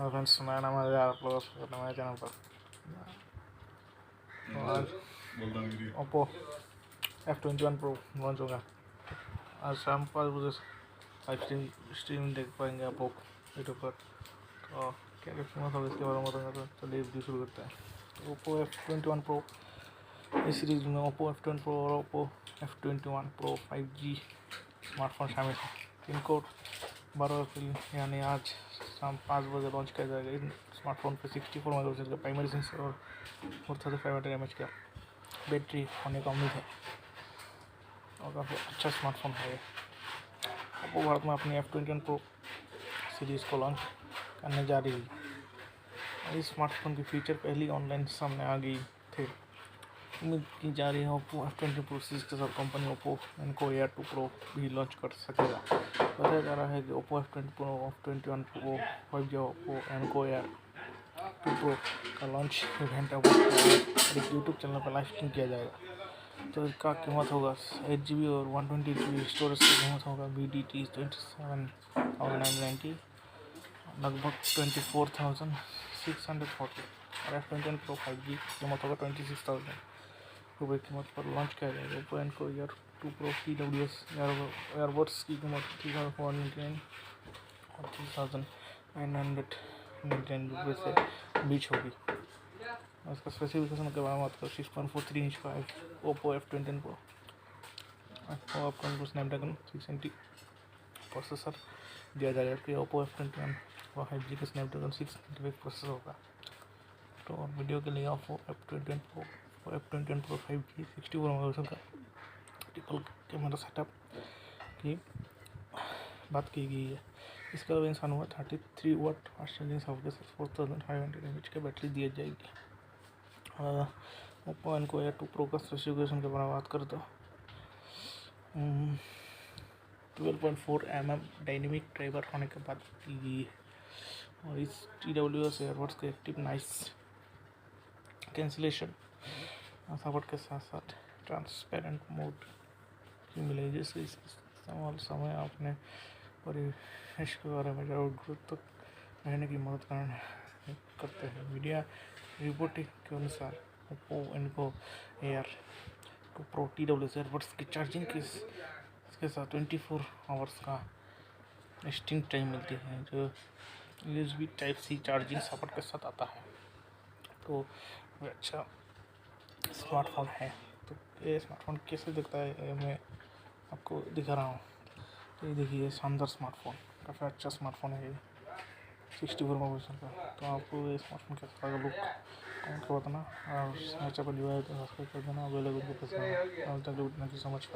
Friends, मैं नाम है आप लोगों को नया चैनल पर। तो आज ओप्पो f21 प्रो लॉन्च होगा। आज शाम 5 बजे लाइव स्ट्रीम देख पाएंगे आप लोग यूट्यूब पर। तो क्या क्या फेमस होगा इसके बारे में बताऊंगा। तो चलिए वीडियो शुरू करते हैं। तो ओप्पो f21 प्रो इस सीरीज में ओप्पो f21 प्रो और Oppo f21 pro 5G smartphone शामिल है। पिन कोड 12 अप्रैल यानी आज शाम 5 बजे लॉन्च किया जाएगा। इन स्मार्टफोन पे 64 मेगापिक्सल का प्राइमरी सेंसर और 3500 mAh का बैटरी होने का उम्मीद है और काफ़ी अच्छा स्मार्टफोन है। ओप्पो भारत में अपनी f21 प्रो सीरीज़ को लॉन्च करने जा रही है। इस स्मार्टफोन की फीचर पहली ऑनलाइन सामने आ गई थे। उम्मीद की जा रही है ओप्पो f21 प्रो सीरीज के साथ कंपनी ओप्पो इनको एयर 2 प्रो भी लॉन्च कर सकेगा। बताया जा रहा है कि Oppo f21 pro 5G Oppo इनको एयर 2 प्रो का लॉन्च इवेंट एक यूट्यूब चैनल पर लाइव स्ट्रीम किया जाएगा। तो इसका कीमत होगा 8GB और 128GB स्टोरेज की कीमत होगा BDT 27,990 लगभग 24,640 और f21 प्रो 5G कीमत होगा 26,000 रुपये कीमत पर लॉन्च किया जाएगा। ओप्पो इनको एयर 2 प्रो TWS एयरबड्स की कीमत 3,499 और 3,999 रुपये से बीच होगी। इसका स्पेसिफिकेशन के बारे में बात करें 6.43 इंच का ओप्पो f21 प्रो आपको स्नैपड्रैगन 690 प्रोसेसर दिया जाएगा कि ओप्पो f21 और 5G का स्नैपड्रैगन 695 प्रोसेसर होगा। तो और वीडियो के लिए Oppo f21 pro 5G 64 megapixel का ट्रिपल कैमरा सेटअप की बात की गई है। इसके अलावा इंसान हुआ 33 वाट फास्ट चार्जिंग सपोर्ट के साथ 4500 mAh की बैटरी दी जाएगी। ओप्पो इनको एयर 2 प्रो का स्पेसिफिकेशन के बारे में बात करें तो 12.4 mm डायनेमिक ड्राइवर होने के बाद दी गई है और इस TWS एयरबड्स के एक्टिव नॉइस कैंसिलेशन सपोर्ट के साथ साथ ट्रांसपेरेंट मोड की मिलेगी, जिससे इस्तेमाल समय अपने परिवेश के बारे में जागरूक रहने की मदद करते हैं। मीडिया रिपोर्टिंग के अनुसार ओप्पो इनको एयर 2 प्रो TWS एयरबड्स की चार्जिंग इसके साथ 24 आवर्स का स्टिंग टाइम मिलती है, जो USB Type-C चार्जिंग सपोर्ट के साथ आता है। तो अच्छा स्मार्टफोन है। तो ये स्मार्टफोन कैसे दिखता है ये मैं आपको दिखा रहा हूँ। तो ये देखिए शानदार स्मार्टफोन, काफ़ी अच्छा स्मार्टफोन है ये 64 मेगापिक्सल का। तो आपको ये स्मार्टफोन कैसा लगा लुक कमेंट कर बताना और अच्छा पर जो है तो सब्सक्राइब कर देना, बेल आइकन को प्रेस करना। Thank you so much.